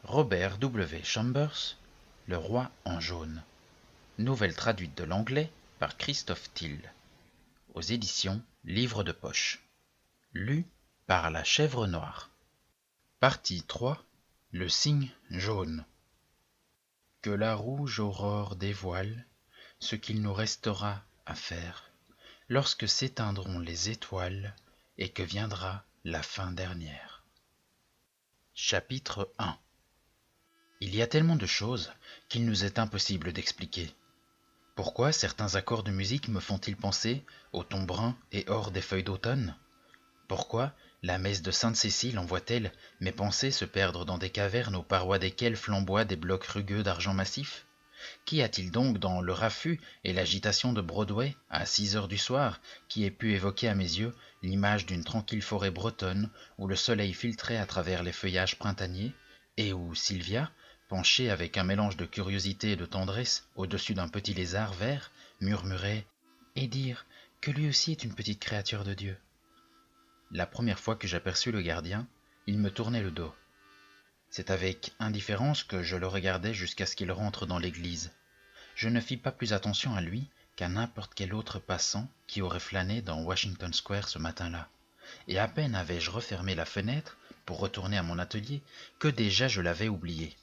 Robert W. Chambers, Le Roi en jaune. Nouvelle traduite de l'anglais par Christophe Thill. Aux éditions Livre de poche. Lu par la Chèvre Noire. Partie 3. Le cygne jaune. Que la rouge aurore dévoile ce qu'il nous restera à faire lorsque s'éteindront les étoiles et que viendra la fin dernière. Chapitre 1. Il y a tellement de choses qu'il nous est impossible d'expliquer. Pourquoi certains accords de musique me font-ils penser au ton brun et or des feuilles d'automne? Pourquoi la messe de Sainte-Cécile envoie-t-elle mes pensées se perdre dans des cavernes aux parois desquelles flamboient des blocs rugueux d'argent massif? Qu'y a-t-il donc dans le raffut et l'agitation de Broadway à 6 heures du soir qui ait pu évoquer à mes yeux l'image d'une tranquille forêt bretonne où le soleil filtrait à travers les feuillages printaniers et où Sylvia, penchée avec un mélange de curiosité et de tendresse au-dessus d'un petit lézard vert, murmurait « Et dire que lui aussi est une petite créature de Dieu ». La première fois que j'aperçus le gardien, il me tournait le dos. C'est avec indifférence que je le regardais jusqu'à ce qu'il rentre dans l'église. Je ne fis pas plus attention à lui qu'à n'importe quel autre passant qui aurait flâné dans Washington Square ce matin-là. Et à peine avais-je refermé la fenêtre pour retourner à mon atelier que déjà je l'avais oublié.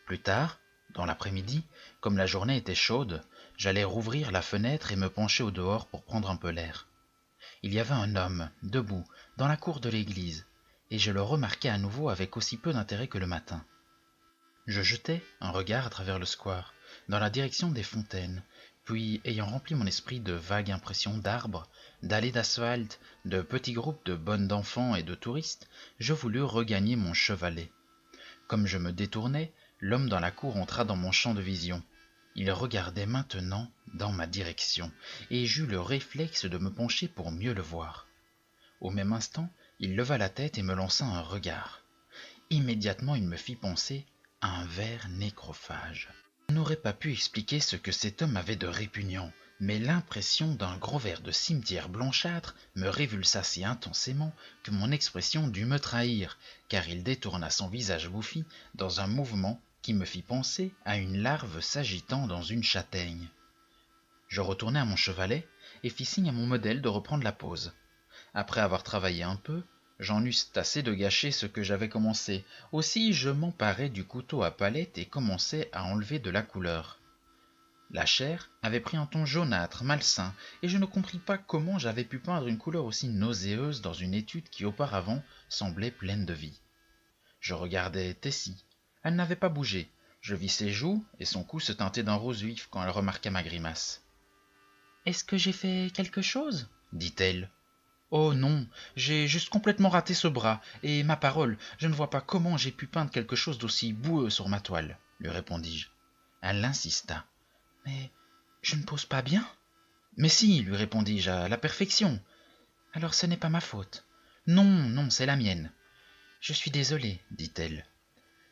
Plus tard, dans l'après-midi, comme la journée était chaude, j'allais rouvrir la fenêtre et me pencher au dehors pour prendre un peu l'air. Il y avait un homme, debout, dans la cour de l'église, et je le remarquai à nouveau avec aussi peu d'intérêt que le matin. Je jetai un regard à travers le square, dans la direction des fontaines, puis, ayant rempli mon esprit de vagues impressions d'arbres, d'allées d'asphalte, de petits groupes de bonnes d'enfants et de touristes, je voulus regagner mon chevalet. Comme je me détournais, l'homme dans la cour entra dans mon champ de vision. Il regardait maintenant dans ma direction, et j'eus le réflexe de me pencher pour mieux le voir. Au même instant, il leva la tête et me lança un regard. Immédiatement, il me fit penser à un ver nécrophage. Je n'aurais pas pu expliquer ce que cet homme avait de répugnant, mais l'impression d'un gros ver de cimetière blanchâtre me révulsa si intensément que mon expression dut me trahir, car il détourna son visage bouffi dans un mouvement qui me fit penser à une larve s'agitant dans une châtaigne. Je retournai à mon chevalet et fis signe à mon modèle de reprendre la pose. Après avoir travaillé un peu, j'en eusse assez de gâcher ce que j'avais commencé. Aussi je m'emparai du couteau à palette et commençai à enlever de la couleur. La chair avait pris un ton jaunâtre, malsain, et je ne compris pas comment j'avais pu peindre une couleur aussi nauséeuse dans une étude qui auparavant semblait pleine de vie. Je regardai Tessie. Elle n'avait pas bougé. Je vis ses joues et son cou se teinter d'un rose vif quand elle remarqua ma grimace. « Est-ce que j'ai fait quelque chose ?» dit-elle. « Oh non, j'ai juste complètement raté ce bras, et ma parole, je ne vois pas comment j'ai pu peindre quelque chose d'aussi boueux sur ma toile, » lui répondis-je. Elle insista. « Mais je ne pose pas bien ?»« Mais si, lui répondis-je, à la perfection. »« Alors ce n'est pas ma faute. »« Non, non, c'est la mienne. »« Je suis désolée, dit-elle. »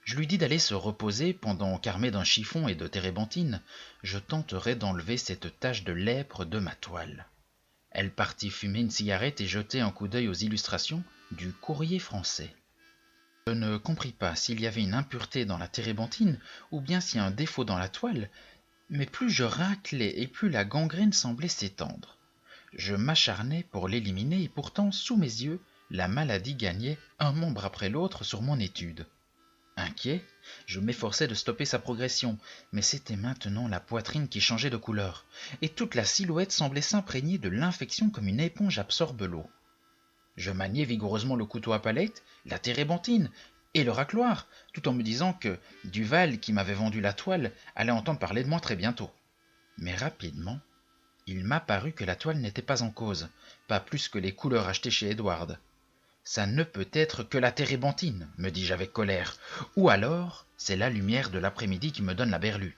Je lui dis d'aller se reposer pendant qu'armé d'un chiffon et de térébenthine, je tenterais d'enlever cette tache de lèpre de ma toile. Elle partit fumer une cigarette et jeter un coup d'œil aux illustrations du Courrier français. Je ne compris pas s'il y avait une impureté dans la térébenthine ou bien s'il y a un défaut dans la toile, mais plus je raclais et plus la gangrène semblait s'étendre. Je m'acharnais pour l'éliminer et pourtant, sous mes yeux, la maladie gagnait un membre après l'autre sur mon étude. Inquiet, je m'efforçais de stopper sa progression, mais c'était maintenant la poitrine qui changeait de couleur, et toute la silhouette semblait s'imprégner de l'infection comme une éponge absorbe l'eau. Je maniai vigoureusement le couteau à palette, la térébenthine et le racloir, tout en me disant que Duval, qui m'avait vendu la toile, allait entendre parler de moi très bientôt. Mais rapidement, il m'apparut que la toile n'était pas en cause, pas plus que les couleurs achetées chez Edward. Ça ne peut être que la térébenthine, me dis-je avec colère, ou alors c'est la lumière de l'après-midi qui me donne la berlue.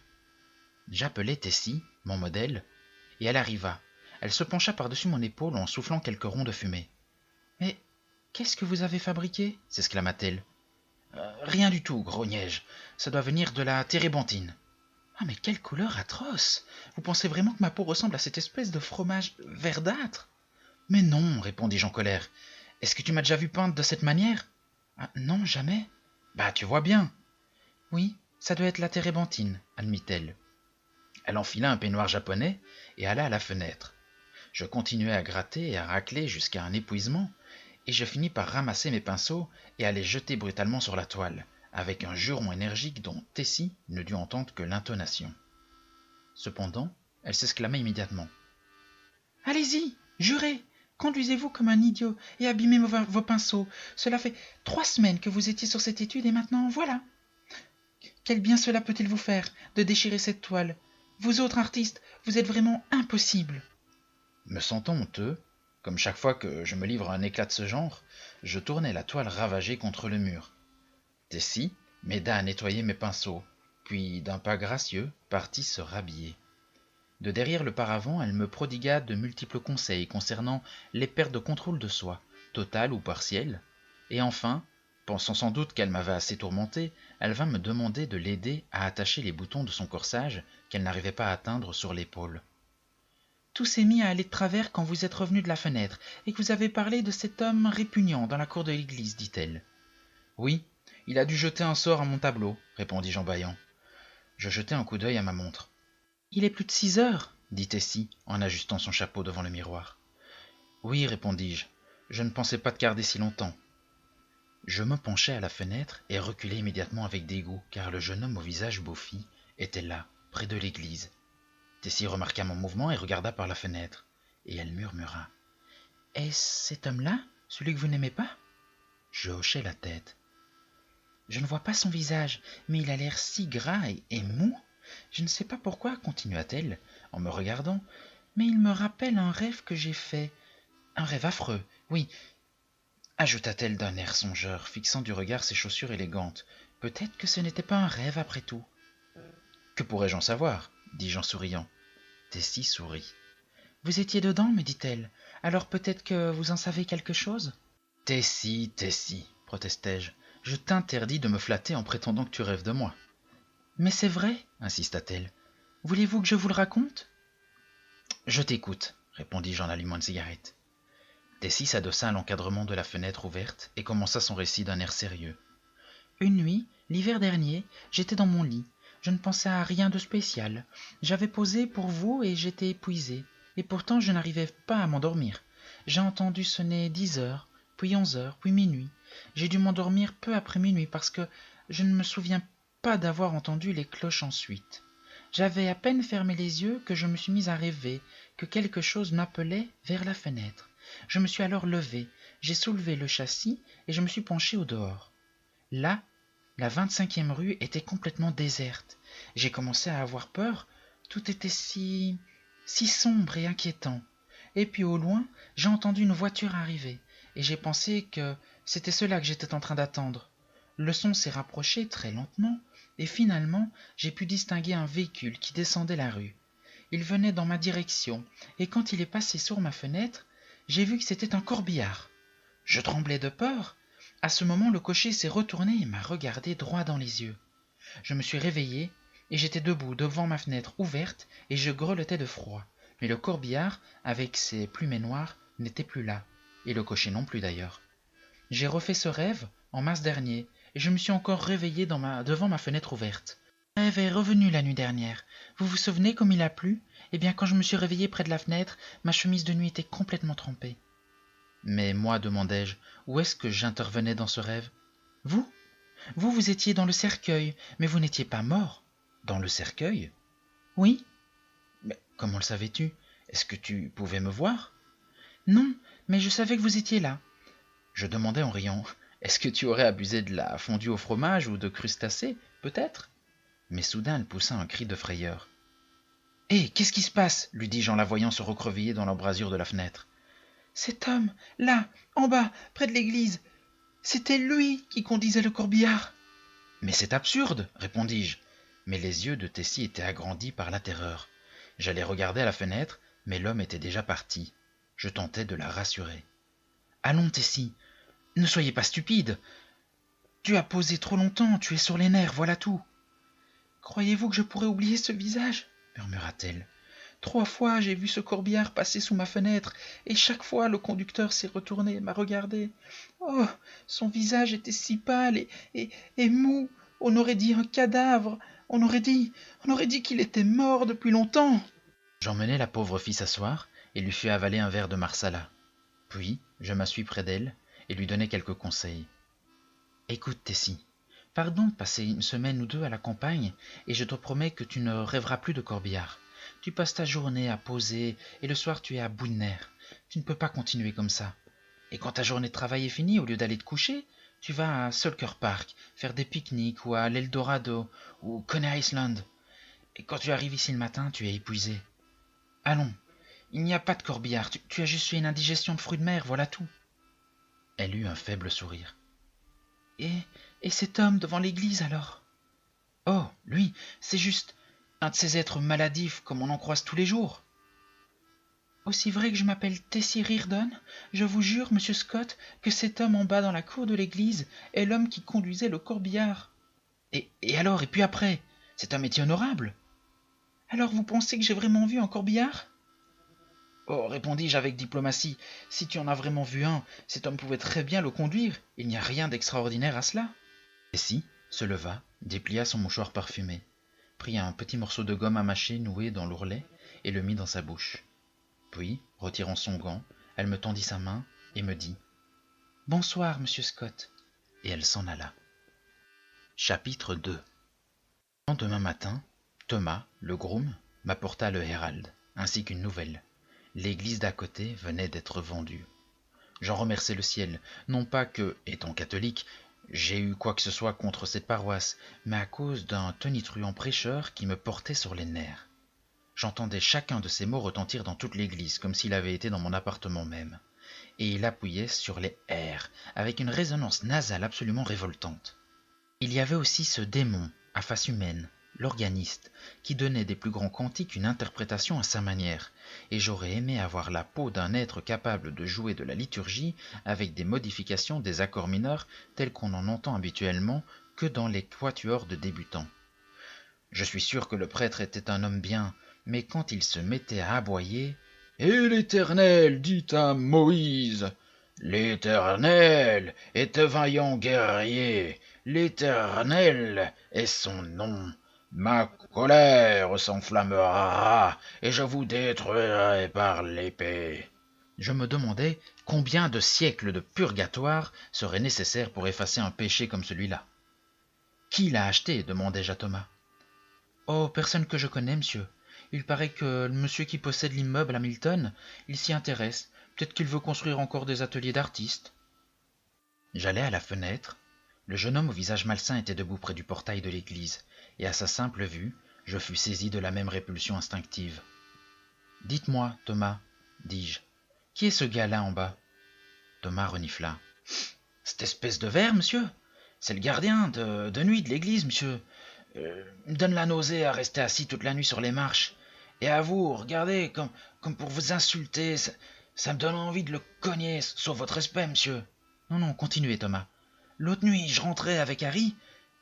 J'appelai Tessie, mon modèle, et elle arriva. Elle se pencha par-dessus mon épaule en soufflant quelques ronds de fumée. « Mais qu'est-ce que vous avez fabriqué » s'exclama-t-elle. Rien du tout, grognai-je. Ça doit venir de la térébenthine. »« Ah, mais quelle couleur atroce ! Vous pensez vraiment que ma peau ressemble à cette espèce de fromage verdâtre ?»« Mais non, répondis-je en colère. « Est-ce que tu m'as déjà vu peindre de cette manière ?»« Ah, non, jamais. Bah, tu vois bien. Oui, ça doit être la térébenthine, admit-elle. Elle enfila un peignoir japonais et alla à la fenêtre. Je continuai à gratter et à racler jusqu'à un épuisement, et je finis par ramasser mes pinceaux et à les jeter brutalement sur la toile, avec un juron énergique dont Tessie ne dut entendre que l'intonation. Cependant, elle s'exclama immédiatement. Allez-y, jurez, conduisez-vous comme un idiot et abîmez vos pinceaux. Cela fait 3 semaines que vous étiez sur cette étude et maintenant voilà. Quel bien cela peut-il vous faire de déchirer cette toile? Vous autres artistes, vous êtes vraiment impossibles. Me sentant honteux, comme chaque fois que je me livre à un éclat de ce genre, je tournai la toile ravagée contre le mur. Tessie m'aida à nettoyer mes pinceaux, puis d'un pas gracieux partit se rhabiller. De derrière le paravent, elle me prodigua de multiples conseils concernant les pertes de contrôle de soi, totales ou partielles, et enfin, pensant sans doute qu'elle m'avait assez tourmenté, elle vint me demander de l'aider à attacher les boutons de son corsage qu'elle n'arrivait pas à atteindre sur l'épaule. Tout s'est mis à aller de travers quand vous êtes revenu de la fenêtre et que vous avez parlé de cet homme répugnant dans la cour de l'église, dit-elle. Oui, il a dû jeter un sort à mon tableau, répondis-je en bâillant. Je jetai un coup d'œil à ma montre. Il est plus de 6 heures, dit Tessie en ajustant son chapeau devant le miroir. Oui, répondis-je, je ne pensais pas te garder si longtemps. Je me penchai à la fenêtre et reculai immédiatement avec dégoût, car le jeune homme au visage bouffi était là, près de l'église. Tessie remarqua mon mouvement et regarda par la fenêtre, et elle murmura. Est-ce cet homme-là, celui que vous n'aimez pas? Je hochai la tête. Je ne vois pas son visage, mais il a l'air si gras et mou. Je ne sais pas pourquoi, continua-t-elle, en me regardant, mais il me rappelle un rêve que j'ai fait. Un rêve affreux, oui, ajouta-t-elle d'un air songeur, fixant du regard ses chaussures élégantes. Peut-être que ce n'était pas un rêve après tout. Que pourrais-je en savoir? Dis-je en souriant. Tessie sourit. Vous étiez dedans, me dit-elle. Alors peut-être que vous en savez quelque chose? Tessie, Tessie, protestai-je. Je t'interdis de me flatter en prétendant que tu rêves de moi. Mais c'est vrai, insista-t-elle. Voulez-vous que je vous le raconte? Je t'écoute, répondis-je en allumant une cigarette. Tessie s'adossa à l'encadrement de la fenêtre ouverte et commença son récit d'un air sérieux. Une nuit, l'hiver dernier, j'étais dans mon lit. Je ne pensais à rien de spécial. J'avais posé pour vous et j'étais épuisé. Et pourtant je n'arrivais pas à m'endormir. J'ai entendu sonner 10 heures, puis 11 heures, puis minuit. J'ai dû m'endormir peu après minuit parce que je ne me souviens pas d'avoir entendu les cloches ensuite. J'avais à peine fermé les yeux que je me suis mis à rêver que quelque chose m'appelait vers la fenêtre. Je me suis alors levé, j'ai soulevé le châssis et je me suis penché au dehors. Là, la 25e rue était complètement déserte. J'ai commencé à avoir peur. Tout était si sombre et inquiétant. Et puis au loin, j'ai entendu une voiture arriver, et j'ai pensé que c'était cela que j'étais en train d'attendre. Le son s'est rapproché très lentement, et finalement, j'ai pu distinguer un véhicule qui descendait la rue. Il venait dans ma direction, et quand il est passé sur ma fenêtre, j'ai vu que c'était un corbillard. Je tremblais de peur. À ce moment, le cocher s'est retourné et m'a regardé droit dans les yeux. Je me suis réveillé, et j'étais debout devant ma fenêtre ouverte, et je grelottais de froid. Mais le corbillard, avec ses plumets noires, n'était plus là, et le cocher non plus d'ailleurs. J'ai refait ce rêve en mars dernier, et je me suis encore réveillé devant ma fenêtre ouverte. Le rêve est revenu la nuit dernière. Vous vous souvenez comme il a plu? Eh bien, quand je me suis réveillé près de la fenêtre, ma chemise de nuit était complètement trempée. Mais moi, demandai-je, où est-ce que j'intervenais dans ce rêve? Vous? Vous étiez dans le cercueil, mais vous n'étiez pas mort. Dans le cercueil? Oui. Mais comment le savais-tu? Est-ce que tu pouvais me voir? Non, mais je savais que vous étiez là. Je demandai en riant. Est-ce que tu aurais abusé de la fondue au fromage ou de crustacés, peut-être? Mais soudain elle poussa un cri de frayeur. Hé, qu'est-ce qui se passe? Lui dis-je en la voyant se recroqueviller dans l'embrasure de la fenêtre. Cet homme, là, en bas, près de l'église, c'était lui qui conduisait le corbillard. Mais c'est absurde, répondis-je. Mais les yeux de Tessie étaient agrandis par la terreur. J'allais regarder à la fenêtre, mais l'homme était déjà parti. Je tentai de la rassurer. Allons, Tessie, ne soyez pas stupide. Tu as posé trop longtemps, tu es sur les nerfs, voilà tout. Croyez-vous que je pourrais oublier ce visage? Murmura-t-elle. 3 fois j'ai vu ce corbillard passer sous ma fenêtre, et chaque fois le conducteur s'est retourné et m'a regardé. Oh, son visage était si pâle et mou, on aurait dit un cadavre, on aurait dit qu'il était mort depuis longtemps. » J'emmenai la pauvre fille s'asseoir et lui fis avaler un verre de marsala. Puis je m'assis près d'elle et lui donnai quelques conseils. Écoute, Tessie, pars donc passer une semaine ou deux à la campagne, et je te promets que tu ne rêveras plus de corbillard. Tu passes ta journée à poser, et le soir tu es à bout de nerfs. Tu ne peux pas continuer comme ça. Et quand ta journée de travail est finie, au lieu d'aller te coucher, tu vas à Sulker Park, faire des pique-niques, ou à l'Eldorado, ou Coney Island. Et quand tu arrives ici le matin, tu es épuisé. Allons, il n'y a pas de corbillard, tu as juste fait une indigestion de fruits de mer, voilà tout. Elle eut un faible sourire. Et, et cet homme devant l'église alors? Oh, lui, c'est juste un de ces êtres maladifs comme on en croise tous les jours. Aussi vrai que je m'appelle Tessie Reardon, je vous jure, monsieur Scott, que cet homme en bas dans la cour de l'église est l'homme qui conduisait le corbillard. Et alors, et puis après, cet homme est honorable. Alors vous pensez que j'ai vraiment vu un corbillard? Oh, répondis-je avec diplomatie, si tu en as vraiment vu un, cet homme pouvait très bien le conduire, il n'y a rien d'extraordinaire à cela. Jessie se leva, déplia son mouchoir parfumé, prit un petit morceau de gomme à mâcher noué dans l'ourlet et le mit dans sa bouche. Puis, retirant son gant, elle me tendit sa main et me dit « Bonsoir, monsieur Scott », et elle s'en alla. Chapitre 2. Le lendemain matin, Thomas, le groom, m'apporta le Herald, ainsi qu'une nouvelle. L'église d'à côté venait d'être vendue. J'en remerciai le ciel, non pas que, étant catholique, j'ai eu quoi que ce soit contre cette paroisse, mais à cause d'un tonitruant prêcheur qui me portait sur les nerfs. J'entendais chacun de ces mots retentir dans toute l'église, comme s'il avait été dans mon appartement même, et il appuyait sur les R, avec une résonance nasale absolument révoltante. Il y avait aussi ce démon, à face humaine, l'organiste, qui donnait des plus grands cantiques une interprétation à sa manière, et j'aurais aimé avoir la peau d'un être capable de jouer de la liturgie avec des modifications des accords mineurs tels qu'on en entend habituellement que dans les quatuors de débutants. Je suis sûr que le prêtre était un homme bien, mais quand il se mettait à aboyer « Et l'Éternel dit à Moïse, l'Éternel est un vaillant guerrier, l'Éternel est son nom. Ma colère s'enflammera, et je vous détruirai par l'épée. » Je me demandais combien de siècles de purgatoire seraient nécessaires pour effacer un péché comme celui-là. « Qui l'a acheté ?» demandai-je à Thomas. « Oh, personne que je connais, monsieur. Il paraît que le monsieur qui possède l'immeuble à Milton, il s'y intéresse. Peut-être qu'il veut construire encore des ateliers d'artistes. » J'allai à la fenêtre. Le jeune homme au visage malsain était debout près du portail de l'église, et à sa simple vue, je fus saisi de la même répulsion instinctive. « Dites-moi, Thomas, dis-je, qui est ce gars-là en bas ?» Thomas renifla. « Cette espèce de verre, monsieur? C'est le gardien de nuit de l'église, monsieur. Il me donne la nausée à rester assis toute la nuit sur les marches. Et à vous, regardez, comme pour vous insulter, ça me donne envie de le cogner, sauf votre respect, monsieur. » « Non, continuez, Thomas. L'autre nuit, je rentrais avec Harry,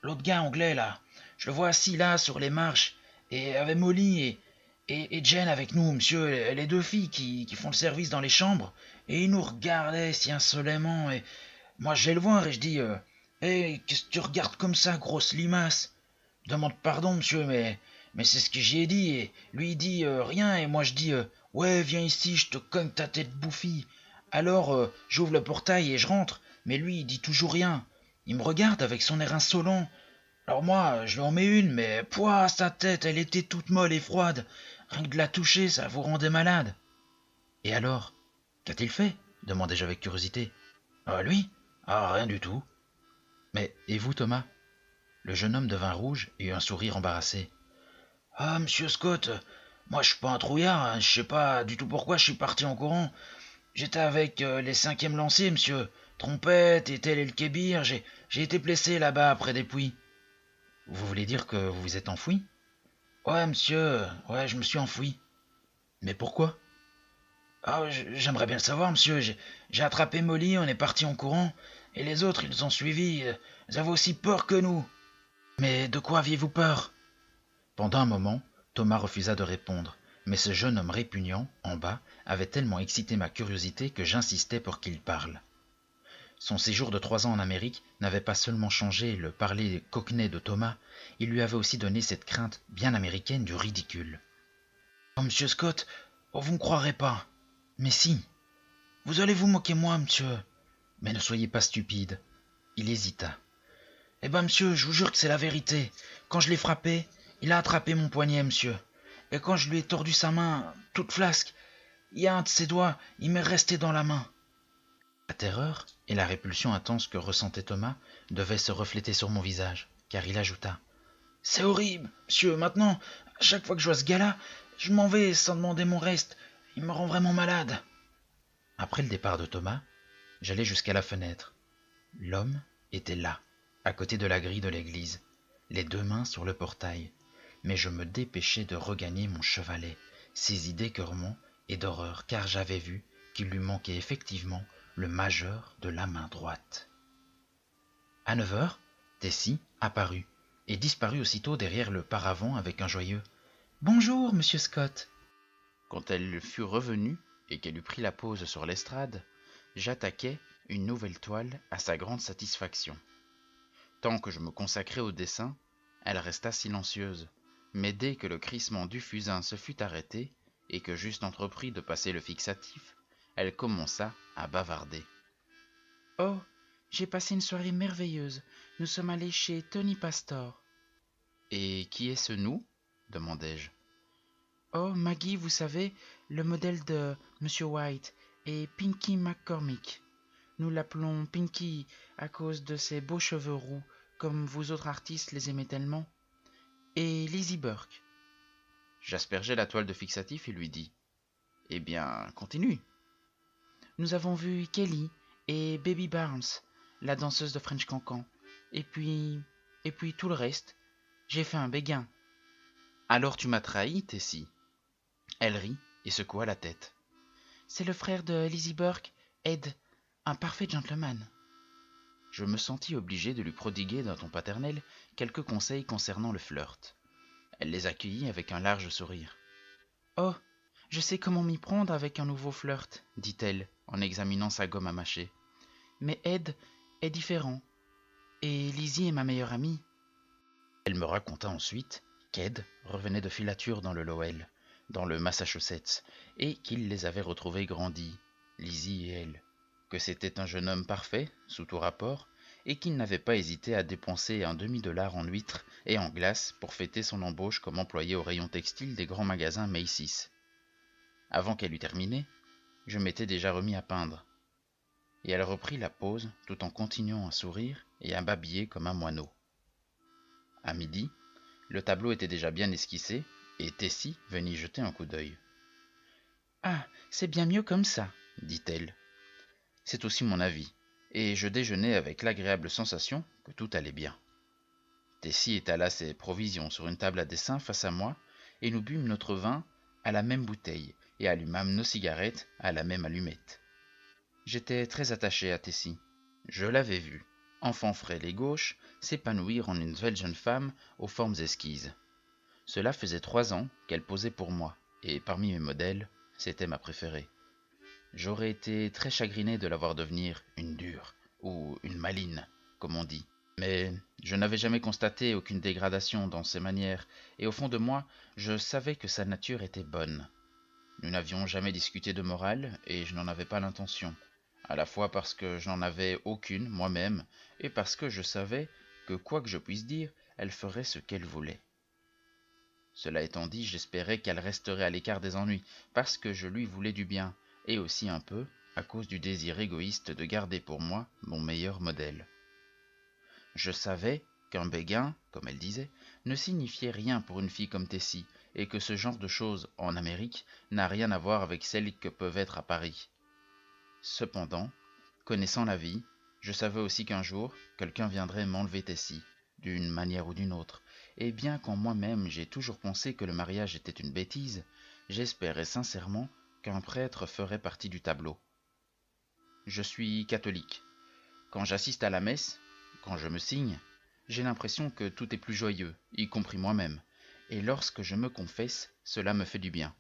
l'autre gars anglais, là. Je le vois assis là, sur les marches, et avec Molly et Jen avec nous, monsieur, et les deux filles qui font le service dans les chambres, et ils nous regardaient si insolemment, et moi, je vais le voir, et je dis Hey, qu'est-ce que tu regardes comme ça, grosse limace? Demande pardon, monsieur, mais c'est ce que j'y ai dit, et lui, il dit rien, et moi, je dis ouais, viens ici, je te cogne ta tête bouffie. Alors, j'ouvre le portail et je rentre, mais lui, il dit toujours rien. Il me regarde avec son air insolent. Alors moi, je lui en mets une, mais pouah, sa tête, elle était toute molle et froide. Rien que de la toucher, ça vous rendait malade. Et alors, qu'a-t-il fait? Demandai-je avec curiosité. Ah, lui? Ah, rien du tout. Mais, et vous, Thomas? Le jeune homme devint rouge et eut un sourire embarrassé. Ah, monsieur Scott, moi je suis pas un trouillard, hein, je sais pas du tout pourquoi je suis parti en courant. J'étais avec les 5e lanciers, monsieur. Trompette et tel et le kébir, j'ai été blessé là-bas près des puits. Vous voulez dire que vous vous êtes enfoui? Ouais, monsieur, ouais, je me suis enfoui. Mais pourquoi? Ah, j'aimerais bien le savoir, monsieur. J'ai attrapé Molly, on est parti en courant, et les autres, ils ont suivi. Ils avaient aussi peur que nous. Mais de quoi aviez-vous peur? Pendant un moment, Thomas refusa de répondre, Mais ce jeune homme répugnant, en bas, avait tellement excité ma curiosité que j'insistais pour qu'il parle. Son séjour de 3 ans en Amérique n'avait pas seulement changé le parler cockney de Thomas, il lui avait aussi donné cette crainte bien américaine du ridicule. « Oh, monsieur Scott, oh, vous ne croirez pas. Mais si. Vous allez vous moquer moi, monsieur. Mais ne soyez pas stupide. » Il hésita. « Eh ben, monsieur, je vous jure que c'est la vérité. Quand je l'ai frappé, il a attrapé mon poignet, monsieur. Et quand je lui ai tordu sa main, toute flasque, il y a un de ses doigts, il m'est resté dans la main. » La terreur et la répulsion intense que ressentait Thomas devaient se refléter sur mon visage, car il ajouta: « C'est horrible, monsieur, maintenant, à chaque fois que je vois ce gars-là, je m'en vais sans demander mon reste. Il me rend vraiment malade. » Après le départ de Thomas, j'allai jusqu'à la fenêtre. L'homme était là, à côté de la grille de l'église, les 2 mains sur le portail, mais je me dépêchai de regagner mon chevalet, saisi d'écœurement et d'horreur, car j'avais vu qu'il lui manquait effectivement le majeur de la main droite. À 9 heures, Tessie apparut et disparut aussitôt derrière le paravent avec un joyeux « Bonjour, monsieur Scott !» Quand elle fut revenue et qu'elle eut pris la pose sur l'estrade, j'attaquai une nouvelle toile à sa grande satisfaction. Tant que je me consacrai au dessin, elle resta silencieuse, mais dès que le crissement du fusain se fut arrêté et que j'eusse entrepris de passer le fixatif, elle commença à bavarder. « Oh, j'ai passé une soirée merveilleuse. Nous sommes allés chez Tony Pastor. »« Et qui est ce nous ?» demandai-je. « Oh, Maggie, vous savez, le modèle de Monsieur White et Pinky McCormick. Nous l'appelons Pinky à cause de ses beaux cheveux roux, comme vous autres artistes les aimez tellement. Et Lizzie Burke. » J'aspergeai la toile de fixatif et lui dis: « Eh bien, continue. » « Nous avons vu Kelly et Baby Barnes, la danseuse de French Cancan. Et puis tout le reste. J'ai fait un béguin. »« Alors tu m'as trahi, Tessie. » Elle rit et secoua la tête. « C'est le frère de Lizzie Burke, Ed, un parfait gentleman. » Je me sentis obligé de lui prodiguer d'un ton paternel quelques conseils concernant le flirt. Elle les accueillit avec un large sourire. « Oh, je sais comment m'y prendre avec un nouveau flirt, dit-elle en examinant sa gomme à mâcher. Mais Ed est différent, et Lizzie est ma meilleure amie. » Elle me raconta ensuite qu'Ed revenait de filature dans le Lowell, dans le Massachusetts, et qu'il les avait retrouvés grandis, Lizzie et elle, que c'était un jeune homme parfait, sous tout rapport, et qu'il n'avait pas hésité à dépenser un demi-dollar en huîtres et en glaces pour fêter son embauche comme employé au rayon textile des grands magasins Macy's. Avant qu'elle eût terminé, je m'étais déjà remis à peindre, et elle reprit la pose tout en continuant à sourire et à babiller comme un moineau. À midi, le tableau était déjà bien esquissé, et Tessie venait y jeter un coup d'œil. « Ah, c'est bien mieux comme ça, dit-elle. C'est aussi mon avis, et je déjeunai avec l'agréable sensation que tout allait bien. Tessie étala ses provisions sur une table à dessin face à moi, et nous bûmes notre vin à la même bouteille, et allumâmes nos cigarettes à la même allumette. J'étais très attaché à Tessie. Je l'avais vue, enfant frêle et gauche, s'épanouir en une nouvelle jeune femme aux formes esquises. Cela faisait 3 ans qu'elle posait pour moi, et parmi mes modèles, c'était ma préférée. J'aurais été très chagriné de la voir devenir une dure, ou une maline, comme on dit. Mais je n'avais jamais constaté aucune dégradation dans ses manières, et au fond de moi, je savais que sa nature était bonne. Nous n'avions jamais discuté de morale, et je n'en avais pas l'intention, à la fois parce que je n'en avais aucune moi-même, et parce que je savais que, quoi que je puisse dire, elle ferait ce qu'elle voulait. Cela étant dit, j'espérais qu'elle resterait à l'écart des ennuis, parce que je lui voulais du bien, et aussi un peu à cause du désir égoïste de garder pour moi mon meilleur modèle. Je savais qu'un béguin, comme elle disait, ne signifiait rien pour une fille comme Tessie, et que ce genre de choses, en Amérique, n'a rien à voir avec celles que peuvent être à Paris. Cependant, connaissant la vie, je savais aussi qu'un jour, quelqu'un viendrait m'enlever Tessie, d'une manière ou d'une autre, et bien qu'en moi-même j'ai toujours pensé que le mariage était une bêtise, j'espérais sincèrement qu'un prêtre ferait partie du tableau. Je suis catholique. Quand j'assiste à la messe, quand je me signe, j'ai l'impression que tout est plus joyeux, y compris moi-même, et lorsque je me confesse, cela me fait du bien.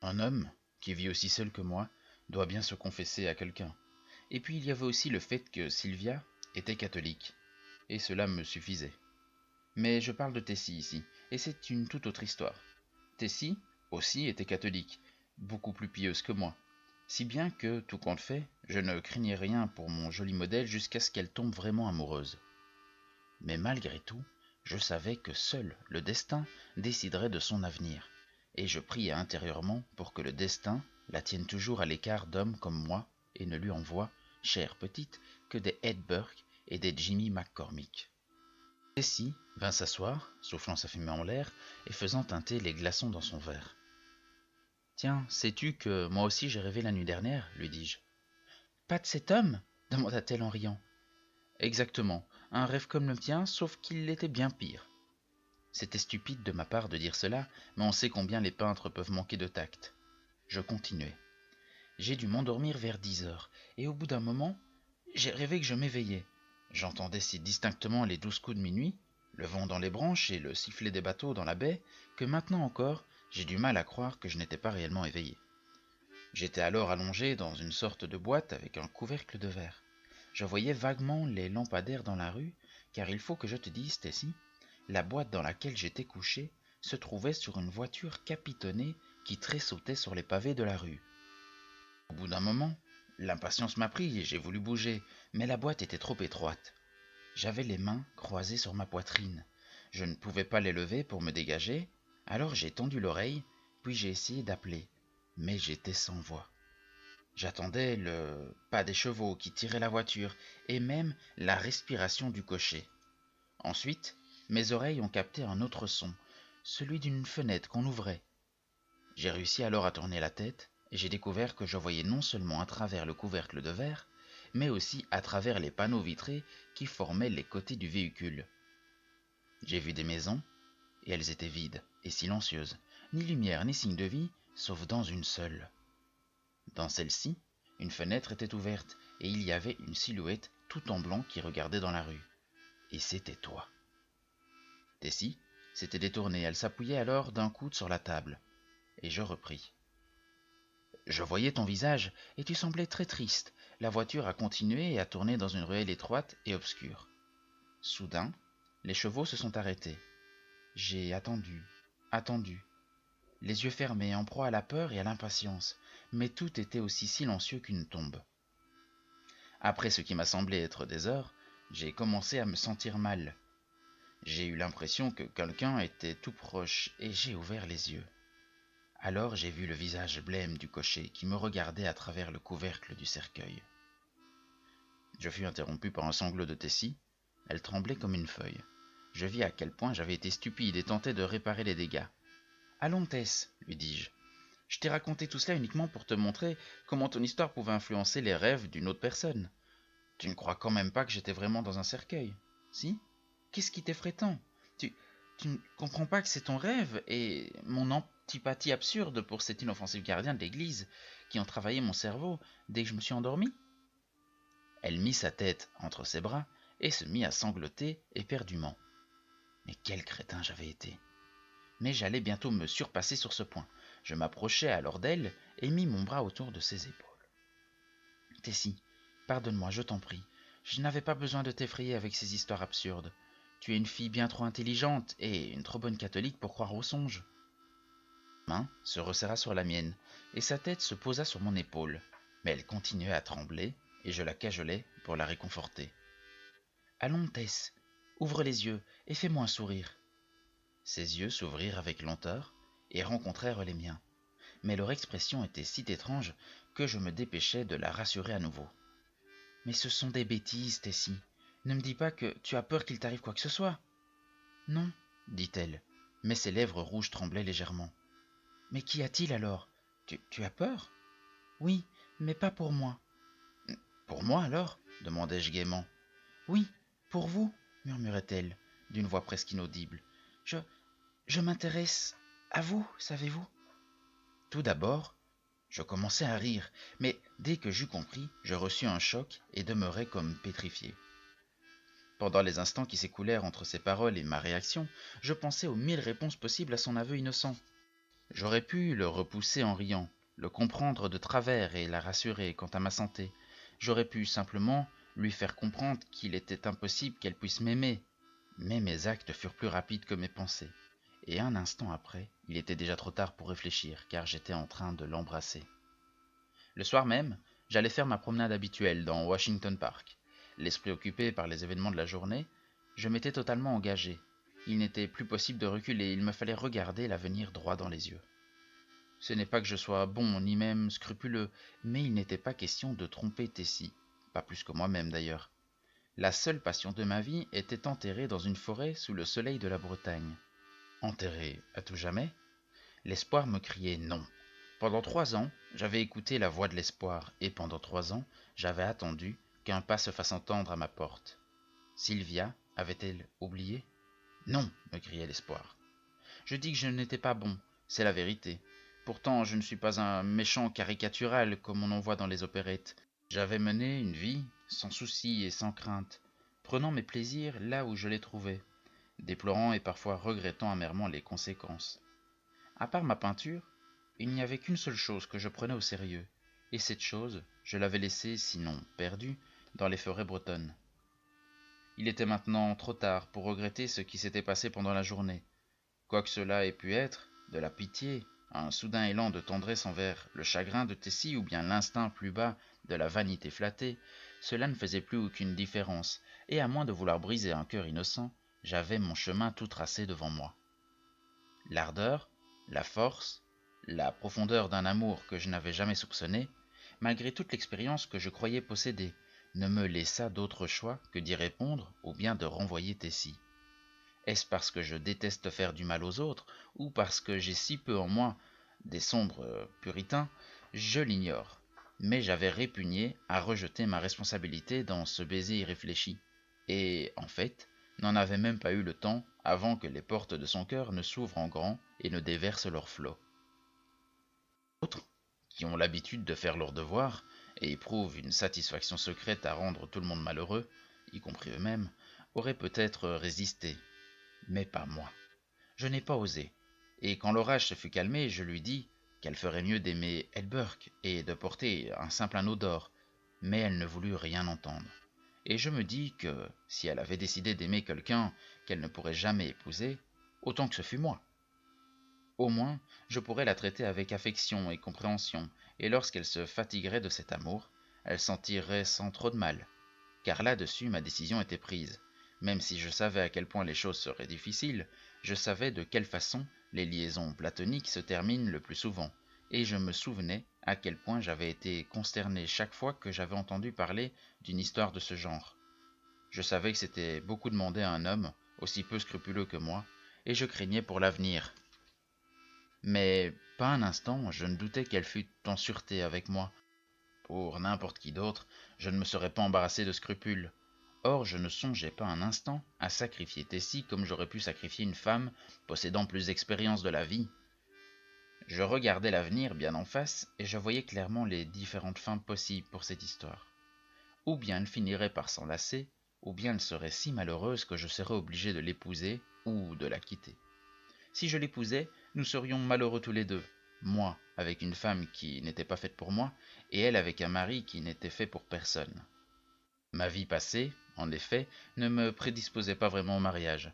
Un homme, qui vit aussi seul que moi, doit bien se confesser à quelqu'un. Et puis il y avait aussi le fait que Sylvia était catholique, et cela me suffisait. Mais je parle de Tessie ici, et c'est une toute autre histoire. Tessie, aussi, était catholique, beaucoup plus pieuse que moi. Si bien que, tout compte fait, je ne craignais rien pour mon joli modèle jusqu'à ce qu'elle tombe vraiment amoureuse. Mais malgré tout, je savais que seul le destin déciderait de son avenir, et je priais intérieurement pour que le destin la tienne toujours à l'écart d'hommes comme moi et ne lui envoie, chère petite, que des Ed Burke et des Jimmy McCormick. Jessie vint s'asseoir, soufflant sa fumée en l'air et faisant teinter les glaçons dans son verre. Tiens, sais-tu que moi aussi j'ai rêvé la nuit dernière, lui dis-je. Pas de cet homme demanda-t-elle en riant. Exactement, un rêve comme le tien, sauf qu'il était bien pire. C'était stupide de ma part de dire cela, mais on sait combien les peintres peuvent manquer de tact. Je continuai. J'ai dû m'endormir vers 10 heures, et au bout d'un moment, j'ai rêvé que je m'éveillais. J'entendais si distinctement les 12 coups de minuit, le vent dans les branches et le sifflet des bateaux dans la baie, que maintenant encore, j'ai du mal à croire que je n'étais pas réellement éveillé. J'étais alors allongé dans une sorte de boîte avec un couvercle de verre. Je voyais vaguement les lampadaires dans la rue, car il faut que je te dise, Stacy, la boîte dans laquelle j'étais couché se trouvait sur une voiture capitonnée qui tressautait sur les pavés de la rue. Au bout d'un moment, l'impatience m'a pris et j'ai voulu bouger, mais la boîte était trop étroite. J'avais les mains croisées sur ma poitrine. Je ne pouvais pas les lever pour me dégager, alors j'ai tendu l'oreille, puis j'ai essayé d'appeler, mais j'étais sans voix. J'attendais le pas des chevaux qui tiraient la voiture et même la respiration du cocher. Ensuite, mes oreilles ont capté un autre son, celui d'une fenêtre qu'on ouvrait. J'ai réussi alors à tourner la tête et j'ai découvert que je voyais non seulement à travers le couvercle de verre, mais aussi à travers les panneaux vitrés qui formaient les côtés du véhicule. J'ai vu des maisons, et elles étaient vides et silencieuses, ni lumière ni signe de vie, sauf dans une seule. Dans celle-ci, une fenêtre était ouverte et il y avait une silhouette tout en blanc qui regardait dans la rue. Et c'était toi. Tessie s'était détournée, elle s'appuyait alors d'un coude sur la table. Et je repris. Je voyais ton visage et tu semblais très triste. La voiture a continué et a tourné dans une ruelle étroite et obscure. Soudain, les chevaux se sont arrêtés. J'ai attendu, attendu, les yeux fermés, en proie à la peur et à l'impatience, mais tout était aussi silencieux qu'une tombe. Après ce qui m'a semblé être des heures, j'ai commencé à me sentir mal. J'ai eu l'impression que quelqu'un était tout proche et j'ai ouvert les yeux. Alors j'ai vu le visage blême du cocher qui me regardait à travers le couvercle du cercueil. Je fus interrompu par un sanglot de Tessie. Elle tremblait comme une feuille. Je vis à quel point j'avais été stupide et tentais de réparer les dégâts. Allons, Tess, lui dis-je. Je t'ai raconté tout cela uniquement pour te montrer comment ton histoire pouvait influencer les rêves d'une autre personne. Tu ne crois quand même pas que j'étais vraiment dans un cercueil, si? Qu'est-ce qui t'effraie tant? Tu ne comprends pas que c'est ton rêve et mon antipathie absurde pour cet inoffensif gardien de l'église qui ont travaillé mon cerveau dès que je me suis endormi? Elle mit sa tête entre ses bras et se mit à sangloter éperdument. Mais quel crétin j'avais été! Mais j'allais bientôt me surpasser sur ce point. Je m'approchai alors d'elle et mis mon bras autour de ses épaules. Tessie, pardonne-moi, je t'en prie. Je n'avais pas besoin de t'effrayer avec ces histoires absurdes. Tu es une fille bien trop intelligente et une trop bonne catholique pour croire aux songes. Sa main se resserra sur la mienne et sa tête se posa sur mon épaule, mais elle continuait à trembler et je la cajolai pour la réconforter. Allons, Tess, ouvre les yeux et fais-moi un sourire. Ses yeux s'ouvrirent avec lenteur et rencontrèrent les miens, mais leur expression était si étrange que je me dépêchai de la rassurer à nouveau. Mais ce sont des bêtises, Tessie. Ne me dis pas que tu as peur qu'il t'arrive quoi que ce soit. Non, dit-elle, mais ses lèvres rouges tremblaient légèrement. Mais qu'y a-t-il alors? Tu as peur? Oui, mais pas pour moi. Pour moi alors? Demandai-je gaiement. Oui, pour vous, murmurait-elle, d'une voix presque inaudible. Je m'intéresse à vous, savez-vous? Tout d'abord, je commençai à rire, mais dès que j'eus compris, je reçus un choc et demeurai comme pétrifié. Pendant les instants qui s'écoulèrent entre ses paroles et ma réaction, je pensai aux 1000 réponses possibles à son aveu innocent. J'aurais pu le repousser en riant, le comprendre de travers et la rassurer quant à ma santé. J'aurais pu simplement lui faire comprendre qu'il était impossible qu'elle puisse m'aimer. Mais mes actes furent plus rapides que mes pensées. Et un instant après, il était déjà trop tard pour réfléchir, car j'étais en train de l'embrasser. Le soir même, j'allais faire ma promenade habituelle dans Washington Park. L'esprit occupé par les événements de la journée, je m'étais totalement engagé. Il n'était plus possible de reculer, il me fallait regarder l'avenir droit dans les yeux. Ce n'est pas que je sois bon, ni même scrupuleux, mais il n'était pas question de tromper Tessie, pas plus que moi-même d'ailleurs. La seule passion de ma vie était enterrée dans une forêt sous le soleil de la Bretagne. Enterrée à tout jamais? L'espoir me criait non. Pendant 3 ans, j'avais écouté la voix de l'espoir, et pendant 3 ans, j'avais attendu qu'un pas se fasse entendre à ma porte. Sylvia avait-elle oublié? Non, me criait l'espoir. Je dis que je n'étais pas bon, c'est la vérité. Pourtant, je ne suis pas un méchant caricatural comme on en voit dans les opérettes. J'avais mené une vie sans soucis et sans crainte, prenant mes plaisirs là où je les trouvais, déplorant et parfois regrettant amèrement les conséquences. À part ma peinture, il n'y avait qu'une seule chose que je prenais au sérieux, et cette chose, je l'avais laissée, sinon perdue, dans les forêts bretonnes. Il était maintenant trop tard pour regretter ce qui s'était passé pendant la journée. Quoi que cela ait pu être, de la pitié, un soudain élan de tendresse envers le chagrin de Tessie ou bien l'instinct plus bas de la vanité flattée, cela ne faisait plus aucune différence, et à moins de vouloir briser un cœur innocent, j'avais mon chemin tout tracé devant moi. L'ardeur, la force, la profondeur d'un amour que je n'avais jamais soupçonné, malgré toute l'expérience que je croyais posséder, ne me laissa d'autre choix que d'y répondre ou bien de renvoyer Tessie. Est-ce parce que je déteste faire du mal aux autres, ou parce que j'ai si peu en moi des sombres puritains? Je l'ignore. Mais j'avais répugné à rejeter ma responsabilité dans ce baiser irréfléchi, et, en fait, n'en avais même pas eu le temps avant que les portes de son cœur ne s'ouvrent en grand et ne déversent leurs flots. D'autres, qui ont l'habitude de faire leur devoir, et éprouvent une satisfaction secrète à rendre tout le monde malheureux, y compris eux-mêmes, auraient peut-être résisté, mais pas moi. Je n'ai pas osé, et quand l'orage se fut calmé, je lui dis qu'elle ferait mieux d'aimer Elberk et de porter un simple anneau d'or, mais elle ne voulut rien entendre. Et je me dis que, si elle avait décidé d'aimer quelqu'un qu'elle ne pourrait jamais épouser, autant que ce fût moi. Au moins, je pourrais la traiter avec affection et compréhension, et lorsqu'elle se fatiguerait de cet amour, elle s'en tirerait sans trop de mal, car là-dessus ma décision était prise. Même si je savais à quel point les choses seraient difficiles, je savais de quelle façon les liaisons platoniques se terminent le plus souvent, et je me souvenais à quel point j'avais été consterné chaque fois que j'avais entendu parler d'une histoire de ce genre. Je savais que c'était beaucoup demander à un homme aussi peu scrupuleux que moi, et je craignais pour l'avenir. Mais pas un instant je ne doutais qu'elle fût en sûreté avec moi. Pour n'importe qui d'autre, je ne me serais pas embarrassé de scrupules. Or, je ne songeais pas un instant à sacrifier Tessie comme j'aurais pu sacrifier une femme possédant plus d'expérience de la vie. Je regardais l'avenir bien en face et je voyais clairement les différentes fins possibles pour cette histoire. Ou bien elle finirait par s'enlacer, ou bien elle serait si malheureuse que je serais obligé de l'épouser ou de la quitter. Si je l'épousais, nous serions malheureux tous les deux, moi avec une femme qui n'était pas faite pour moi, et elle avec un mari qui n'était fait pour personne. Ma vie passée, en effet, ne me prédisposait pas vraiment au mariage.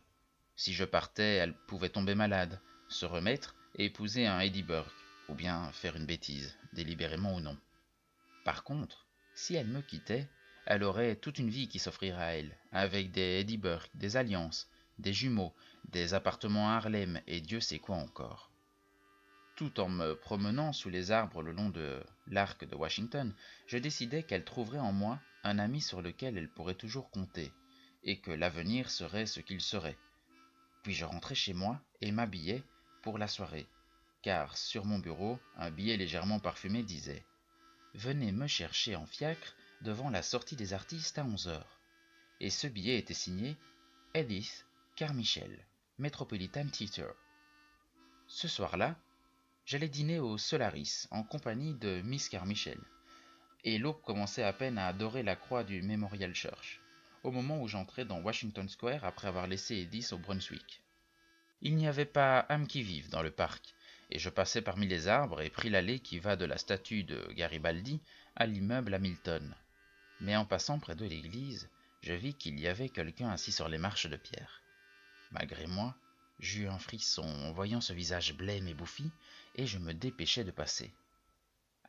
Si je partais, elle pouvait tomber malade, se remettre et épouser un Eddie Burke, ou bien faire une bêtise, délibérément ou non. Par contre, si elle me quittait, elle aurait toute une vie qui s'offrirait à elle, avec des Eddie Burke, des alliances, des jumeaux, des appartements à Harlem et Dieu sait quoi encore. Tout en me promenant sous les arbres le long de l'arc de Washington, je décidai qu'elle trouverait en moi un ami sur lequel elle pourrait toujours compter, et que l'avenir serait ce qu'il serait. Puis je rentrai chez moi et m'habillai pour la soirée, car sur mon bureau, un billet légèrement parfumé disait « Venez me chercher en fiacre devant la sortie des artistes à 11 heures. » Et ce billet était signé Edith Carmichael, Metropolitan Theatre. Ce soir-là, j'allais dîner au Solaris en compagnie de Miss Carmichael, et l'aube commençait à peine à adorer la croix du Memorial Church, au moment où j'entrais dans Washington Square après avoir laissé Edith au Brunswick. Il n'y avait pas âme qui vive dans le parc, et je passai parmi les arbres et pris l'allée qui va de la statue de Garibaldi à l'immeuble Hamilton. Mais en passant près de l'église, je vis qu'il y avait quelqu'un assis sur les marches de pierre. Malgré moi, j'eus un frisson en voyant ce visage blême et bouffi, et je me dépêchai de passer.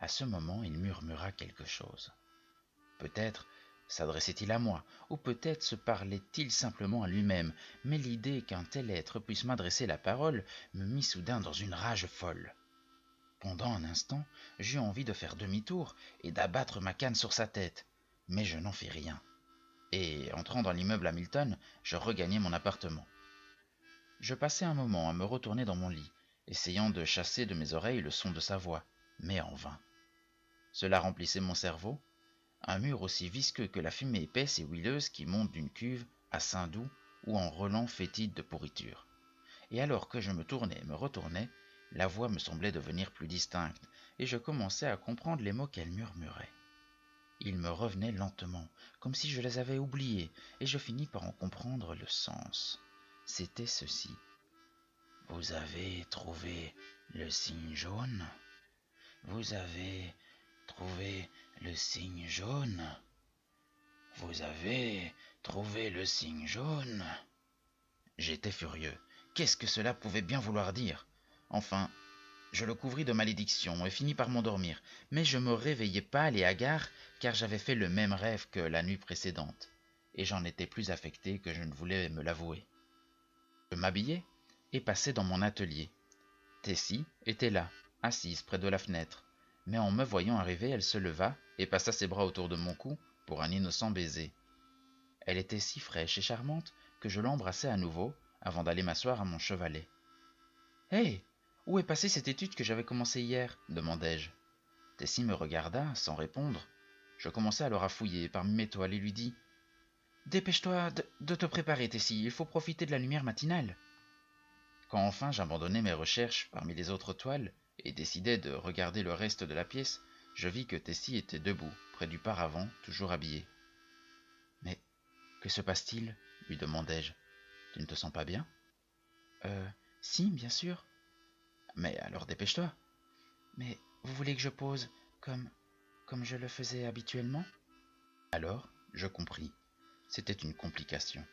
À ce moment, il murmura quelque chose. Peut-être s'adressait-il à moi, ou peut-être se parlait-il simplement à lui-même, mais l'idée qu'un tel être puisse m'adresser la parole me mit soudain dans une rage folle. Pendant un instant, j'eus envie de faire demi-tour et d'abattre ma canne sur sa tête, mais je n'en fis rien. Et, entrant dans l'immeuble Hamilton, je regagnai mon appartement. Je passai un moment à me retourner dans mon lit, essayant de chasser de mes oreilles le son de sa voix, mais en vain. Cela remplissait mon cerveau, un mur aussi visqueux que la fumée épaisse et huileuse qui monte d'une cuve à Saint-Doux ou en relent fétide de pourriture. Et alors que je me tournais et me retournais, la voix me semblait devenir plus distincte, et je commençais à comprendre les mots qu'elle murmurait. Ils me revenaient lentement, comme si je les avais oubliés, et je finis par en comprendre le sens. C'était ceci. « Vous avez trouvé le signe jaune ? Vous avez trouvé le signe jaune ? Vous avez trouvé le signe jaune ?» J'étais furieux. Qu'est-ce que cela pouvait bien vouloir dire ? Enfin, je le couvris de malédictions et finis par m'endormir, mais je me réveillai pâle et hagard car j'avais fait le même rêve que la nuit précédente, et j'en étais plus affecté que je ne voulais me l'avouer. Je m'habillai et passai dans mon atelier. Tessie était là, assise près de la fenêtre, mais en me voyant arriver, elle se leva et passa ses bras autour de mon cou pour un innocent baiser. Elle était si fraîche et charmante que je l'embrassai à nouveau avant d'aller m'asseoir à mon chevalet. « Hé, où est passée cette étude que j'avais commencée hier ?» demandai-je. Tessie me regarda sans répondre. Je commençai alors à fouiller parmi mes toiles et lui dis « Dépêche-toi de te préparer, Tessie, il faut profiter de la lumière matinale. » Quand enfin j'abandonnai mes recherches parmi les autres toiles et décidai de regarder le reste de la pièce, je vis que Tessie était debout, près du paravent, toujours habillée. « Mais que se passe-t-il » lui demandai-je. « Tu ne te sens pas bien ?»« Si, bien sûr. »« Mais alors dépêche-toi. »« Mais vous voulez que je pose comme je le faisais habituellement ?» Alors, je compris. C'était une complication.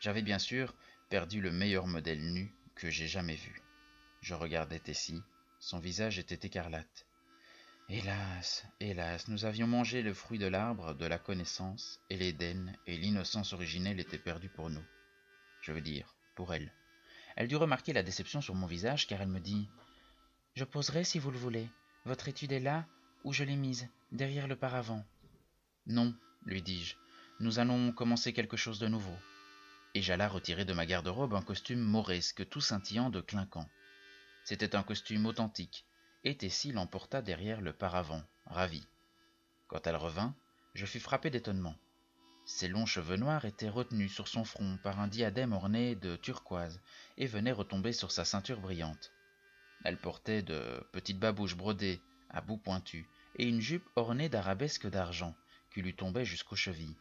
J'avais bien sûr perdu le meilleur modèle nu que j'ai jamais vu. Je regardais Tessie, son visage était écarlate. Hélas, hélas, nous avions mangé le fruit de l'arbre de la connaissance, et l'Éden et l'innocence originelle étaient perdus pour nous. Je veux dire, pour elle. Elle dut remarquer la déception sur mon visage, car elle me dit « Je poserai si vous le voulez. Votre étude est là, où je l'ai mise, derrière le paravent. » « Non, lui dis-je, nous allons commencer quelque chose de nouveau. » Et j'alla retirer de ma garde-robe un costume mauresque tout scintillant de clinquant. C'était un costume authentique, et Tessie l'emporta derrière le paravent, ravie. Quand elle revint, je fus frappé d'étonnement. Ses longs cheveux noirs étaient retenus sur son front par un diadème orné de turquoise et venaient retomber sur sa ceinture brillante. Elle portait de petites babouches brodées à bout pointu et une jupe ornée d'arabesques d'argent qui lui tombaient jusqu'aux chevilles.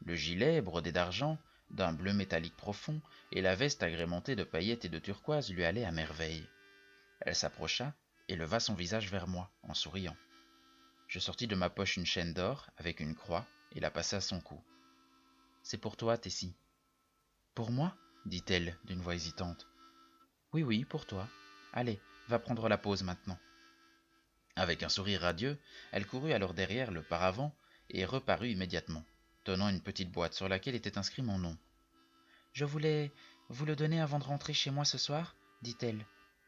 Le gilet, brodé d'argent, d'un bleu métallique profond, et la veste agrémentée de paillettes et de turquoise lui allaient à merveille. Elle s'approcha et leva son visage vers moi, en souriant. Je sortis de ma poche une chaîne d'or avec une croix et la passai à son cou. « C'est pour toi, Tessie. »« Pour moi ?» dit-elle d'une voix hésitante. « Oui, oui, pour toi. Allez, va prendre la pose maintenant. » Avec un sourire radieux, elle courut alors derrière le paravent et reparut immédiatement, tenant une petite boîte sur laquelle était inscrit mon nom. « Je voulais vous le donner avant de rentrer chez moi ce soir, dit-elle,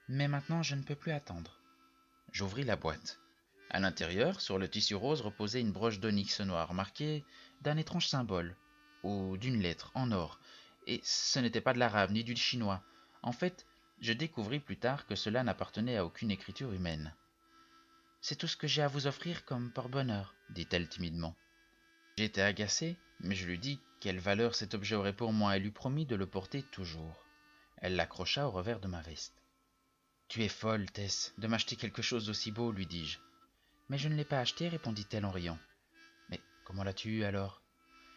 mais maintenant je ne peux plus attendre. » J'ouvris la boîte. À l'intérieur, sur le tissu rose, reposait une broche d'onyx noir marquée d'un étrange symbole, ou d'une lettre, en or, et ce n'était pas de l'arabe ni du chinois. En fait, je découvris plus tard que cela n'appartenait à aucune écriture humaine. « C'est tout ce que j'ai à vous offrir comme porte-bonheur, dit-elle timidement. J'étais agacé, mais je lui dis quelle valeur cet objet aurait pour moi et lui promis de le porter toujours. Elle l'accrocha au revers de ma veste. « Tu es folle, Tess, de m'acheter quelque chose d'aussi beau, lui dis-je. »« Mais je ne l'ai pas acheté, répondit-elle en riant. »« Mais comment l'as-tu eu alors ?»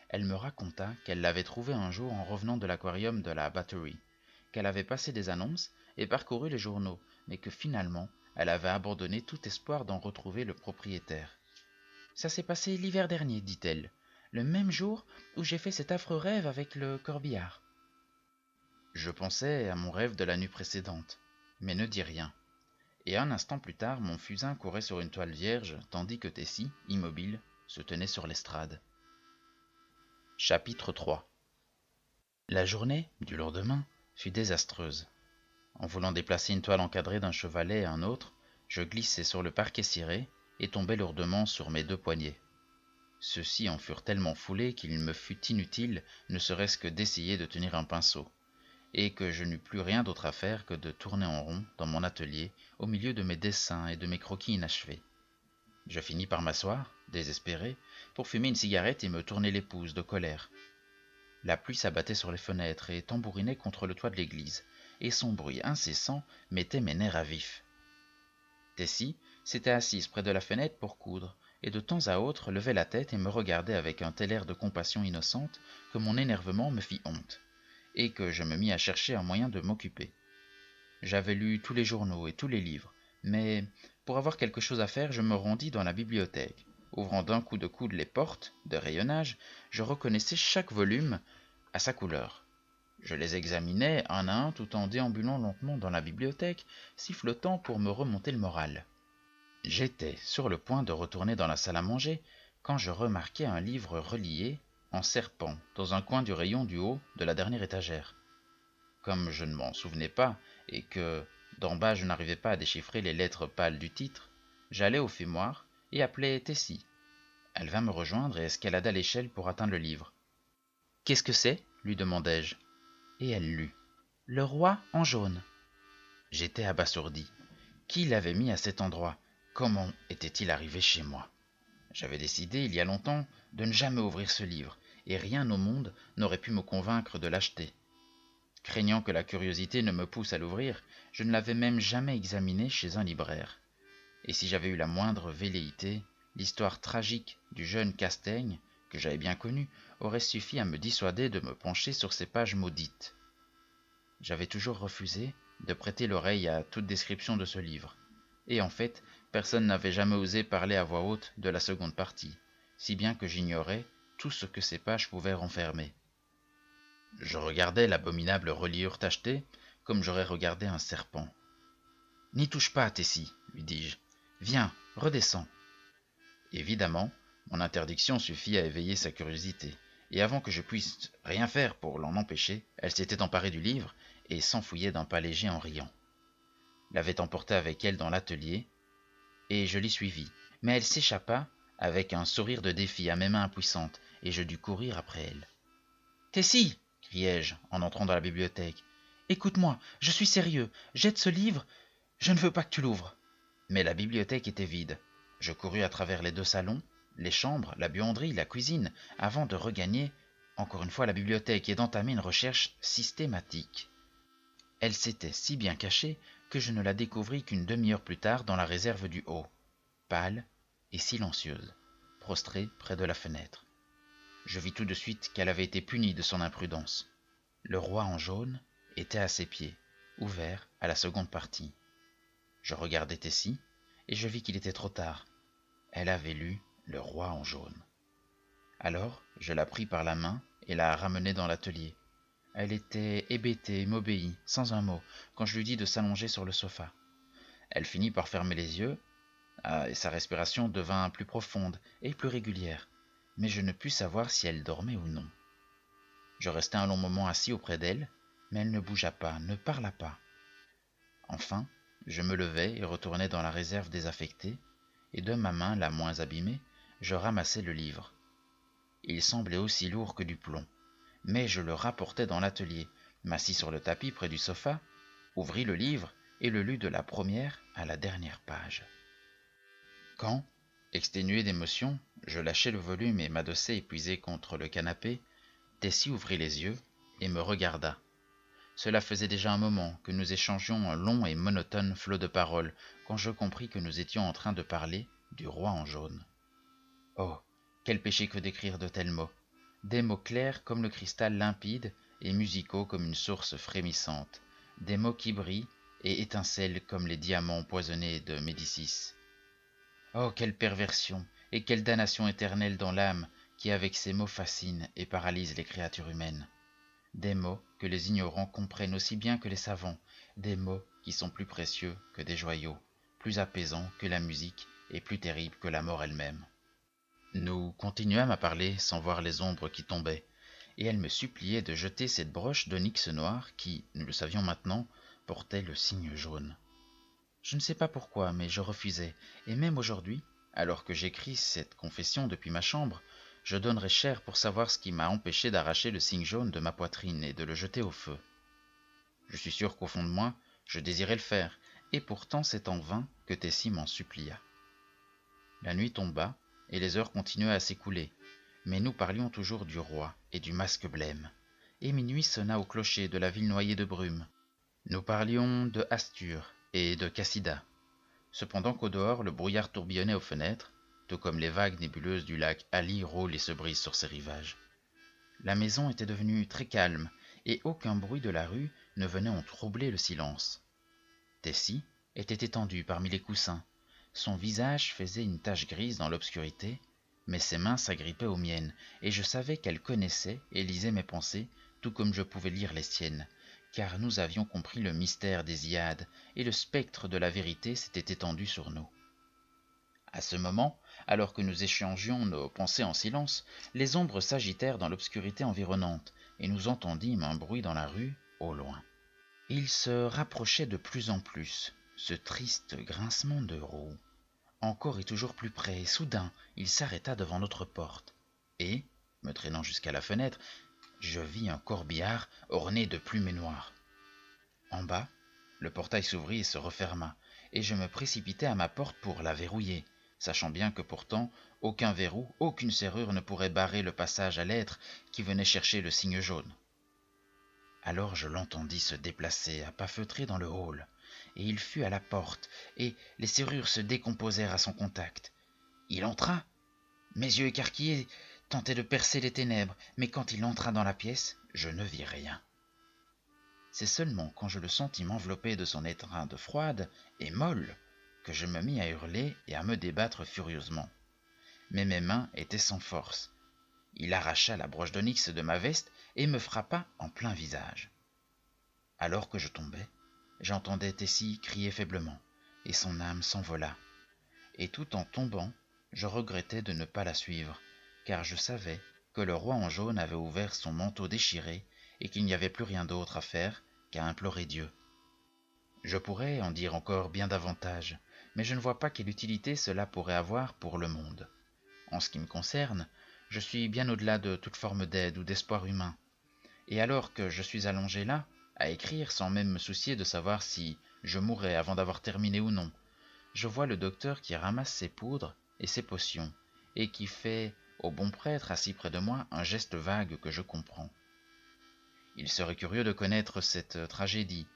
Elle me raconta qu'elle l'avait trouvé un jour en revenant de l'aquarium de la Battery, qu'elle avait passé des annonces et parcouru les journaux, mais que finalement, elle avait abandonné tout espoir d'en retrouver le propriétaire. Ça s'est passé l'hiver dernier, dit-elle, le même jour où j'ai fait cet affreux rêve avec le corbillard. Je pensais à mon rêve de la nuit précédente, mais ne dis rien. Et un instant plus tard, mon fusain courait sur une toile vierge, tandis que Tessie, immobile, se tenait sur l'estrade. Chapitre 3. La journée, du lendemain, fut désastreuse. En voulant déplacer une toile encadrée d'un chevalet à un autre, je glissai sur le parquet ciré et tombai lourdement sur mes 2 poignets. Ceux-ci en furent tellement foulés qu'il me fut inutile ne serait-ce que d'essayer de tenir un pinceau, et que je n'eus plus rien d'autre à faire que de tourner en rond dans mon atelier au milieu de mes dessins et de mes croquis inachevés. Je finis par m'asseoir, désespéré, pour fumer une cigarette et me tourner les pouces de colère. La pluie s'abattait sur les fenêtres et tambourinait contre le toit de l'église, et son bruit incessant mettait mes nerfs à vif. Tessie s'était assise près de la fenêtre pour coudre, et de temps à autre levait la tête et me regardait avec un tel air de compassion innocente que mon énervement me fit honte, et que je me mis à chercher un moyen de m'occuper. J'avais lu tous les journaux et tous les livres, mais pour avoir quelque chose à faire, je me rendis dans la bibliothèque. Ouvrant d'un coup de coude les portes de rayonnage, je reconnaissais chaque volume à sa couleur. Je les examinais un à un tout en déambulant lentement dans la bibliothèque, sifflotant pour me remonter le moral. J'étais sur le point de retourner dans la salle à manger quand je remarquai un livre relié en serpent dans un coin du rayon du haut de la dernière étagère. Comme je ne m'en souvenais pas et que d'en bas je n'arrivais pas à déchiffrer les lettres pâles du titre, j'allai au fumoir et appelai Tessie. Elle vint me rejoindre et escalada l'échelle pour atteindre le livre. « Qu'est-ce que c'est » lui demandai-je. Et elle lut. « Le roi en jaune. » J'étais abasourdi. Qui l'avait mis à cet endroit? Comment était-il arrivé chez moi? J'avais décidé, il y a longtemps, de ne jamais ouvrir ce livre, et rien au monde n'aurait pu me convaincre de l'acheter. Craignant que la curiosité ne me pousse à l'ouvrir, je ne l'avais même jamais examiné chez un libraire. Et si j'avais eu la moindre velléité, l'histoire tragique du jeune Castaigne, que j'avais bien connu, aurait suffi à me dissuader de me pencher sur ces pages maudites. J'avais toujours refusé de prêter l'oreille à toute description de ce livre. Et en fait, personne n'avait jamais osé parler à voix haute de la seconde partie, si bien que j'ignorais tout ce que ces pages pouvaient renfermer. Je regardais l'abominable reliure tachetée comme j'aurais regardé un serpent. « N'y touche pas, Tessie, lui dis-je. Viens, redescends. » Évidemment, mon interdiction suffit à éveiller sa curiosité, et avant que je puisse rien faire pour l'en empêcher, elle s'était emparée du livre et s'enfouillait d'un pas léger en riant. L'avait emporté avec elle dans l'atelier, et je l'y suivis, mais elle s'échappa avec un sourire de défi à mes mains impuissantes, et je dus courir après elle. « Tessie !» criai-je en entrant dans la bibliothèque. « Écoute-moi, je suis sérieux, jette ce livre, je ne veux pas que tu l'ouvres. » Mais la bibliothèque était vide. Je courus à travers les 2 salons, les chambres, la buanderie, la cuisine, avant de regagner encore une fois la bibliothèque et d'entamer une recherche systématique. Elle s'était si bien cachée que je ne la découvris qu'une demi-heure plus tard dans la réserve du haut, pâle et silencieuse, prostrée près de la fenêtre. Je vis tout de suite qu'elle avait été punie de son imprudence. Le roi en jaune était à ses pieds, ouvert à la seconde partie. Je regardai Tessie, et je vis qu'il était trop tard. Elle avait lu Le roi en jaune. Alors, je la pris par la main et la ramenai dans l'atelier. Elle était hébétée et m'obéit, sans un mot, quand je lui dis de s'allonger sur le sofa. Elle finit par fermer les yeux, et sa respiration devint plus profonde et plus régulière, mais je ne pus savoir si elle dormait ou non. Je restai un long moment assis auprès d'elle, mais elle ne bougea pas, ne parla pas. Enfin, je me levai et retournai dans la réserve désaffectée, et de ma main la moins abîmée, je ramassai le livre. Il semblait aussi lourd que du plomb, mais je le rapportai dans l'atelier, m'assis sur le tapis près du sofa, ouvris le livre et le lus de la première à la dernière page. Quand, exténué d'émotion, je lâchai le volume et m'adossai épuisé contre le canapé, Tessie ouvrit les yeux et me regarda. Cela faisait déjà un moment que nous échangions un long et monotone flot de paroles quand je compris que nous étions en train de parler du roi en jaune. Oh, quel péché que d'écrire de tels mots! Des mots clairs comme le cristal limpide, et musicaux comme une source frémissante, des mots qui brillent et étincellent comme les diamants empoisonnés de Médicis. Oh, quelle perversion et quelle damnation éternelle dans l'âme qui avec ces mots fascine et paralyse les créatures humaines. Des mots que les ignorants comprennent aussi bien que les savants, des mots qui sont plus précieux que des joyaux, plus apaisants que la musique et plus terribles que la mort elle-même. Nous continuâmes à parler sans voir les ombres qui tombaient, et elle me suppliait de jeter cette broche d'onyx noir qui, nous le savions maintenant, portait le signe jaune. Je ne sais pas pourquoi, mais je refusais, et même aujourd'hui, alors que j'écris cette confession depuis ma chambre, je donnerais cher pour savoir ce qui m'a empêché d'arracher le signe jaune de ma poitrine et de le jeter au feu. Je suis sûr qu'au fond de moi, je désirais le faire, et pourtant c'est en vain que Tessie m'en supplia. La nuit tomba, et les heures continuaient à s'écouler, mais nous parlions toujours du roi et du masque blême, et minuit sonna au clocher de la ville noyée de brume. Nous parlions de Astur et de Cassida, cependant qu'au dehors le brouillard tourbillonnait aux fenêtres, tout comme les vagues nébuleuses du lac Ali roulent et se brisent sur ses rivages. La maison était devenue très calme, et aucun bruit de la rue ne venait en troubler le silence. Tessie était étendue parmi les coussins. Son visage faisait une tache grise dans l'obscurité, mais ses mains s'agrippaient aux miennes, et je savais qu'elle connaissait et lisait mes pensées, tout comme je pouvais lire les siennes, car nous avions compris le mystère des Iades, et le spectre de la vérité s'était étendu sur nous. À ce moment, alors que nous échangions nos pensées en silence, les ombres s'agitèrent dans l'obscurité environnante, et nous entendîmes un bruit dans la rue, au loin. Il se rapprochait de plus en plus, ce triste grincement de roues. Encore et toujours plus près, et soudain, il s'arrêta devant notre porte. Et, me traînant jusqu'à la fenêtre, je vis un corbillard orné de plumes noires. En bas, le portail s'ouvrit et se referma, et je me précipitai à ma porte pour la verrouiller, sachant bien que pourtant aucun verrou, aucune serrure ne pourrait barrer le passage à l'être qui venait chercher le signe jaune. Alors je l'entendis se déplacer à pas feutrés dans le hall, et il fut à la porte, et les serrures se décomposèrent à son contact. Il entra. Mes yeux écarquillés tentaient de percer les ténèbres, mais quand il entra dans la pièce, je ne vis rien. C'est seulement quand je le sentis m'envelopper de son étreinte froide et molle que je me mis à hurler et à me débattre furieusement. Mais mes mains étaient sans force. Il arracha la broche d'onyx de ma veste et me frappa en plein visage. Alors que je tombais, j'entendais Tessie crier faiblement, et son âme s'envola. Et tout en tombant, je regrettais de ne pas la suivre, car je savais que le roi en jaune avait ouvert son manteau déchiré et qu'il n'y avait plus rien d'autre à faire qu'à implorer Dieu. Je pourrais en dire encore bien davantage, mais je ne vois pas quelle utilité cela pourrait avoir pour le monde. En ce qui me concerne, je suis bien au-delà de toute forme d'aide ou d'espoir humain. Et alors que je suis allongé là, à écrire sans même me soucier de savoir si je mourrais avant d'avoir terminé ou non, je vois le docteur qui ramasse ses poudres et ses potions, et qui fait au bon prêtre assis près de moi un geste vague que je comprends. Il serait curieux de connaître cette tragédie,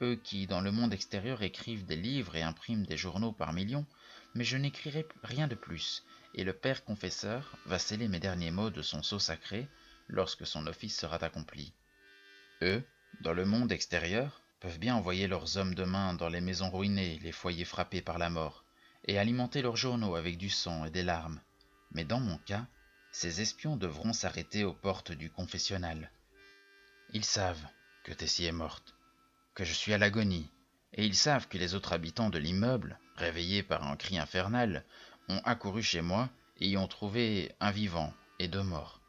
eux qui dans le monde extérieur écrivent des livres et impriment des journaux par millions, mais je n'écrirai rien de plus, et le père confesseur va sceller mes derniers mots de son sceau sacré lorsque son office sera accompli. Eux, dans le monde extérieur, peuvent bien envoyer leurs hommes de main dans les maisons ruinées, les foyers frappés par la mort, et alimenter leurs journaux avec du sang et des larmes. Mais dans mon cas, ces espions devront s'arrêter aux portes du confessionnal. Ils savent que Tessie est morte, que je suis à l'agonie, et ils savent que les autres habitants de l'immeuble, réveillés par un cri infernal, ont accouru chez moi et y ont trouvé un vivant et deux morts.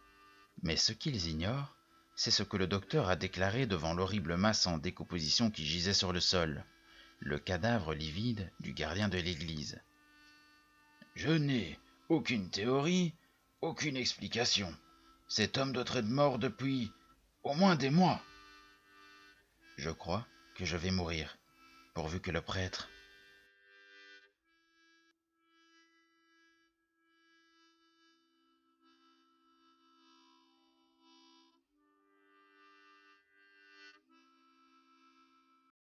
Mais ce qu'ils ignorent, c'est ce que le docteur a déclaré devant l'horrible masse en décomposition qui gisait sur le sol, le cadavre livide du gardien de l'église. Je n'ai aucune théorie, aucune explication. Cet homme doit être mort depuis au moins des mois. Je crois que je vais mourir, pourvu que le prêtre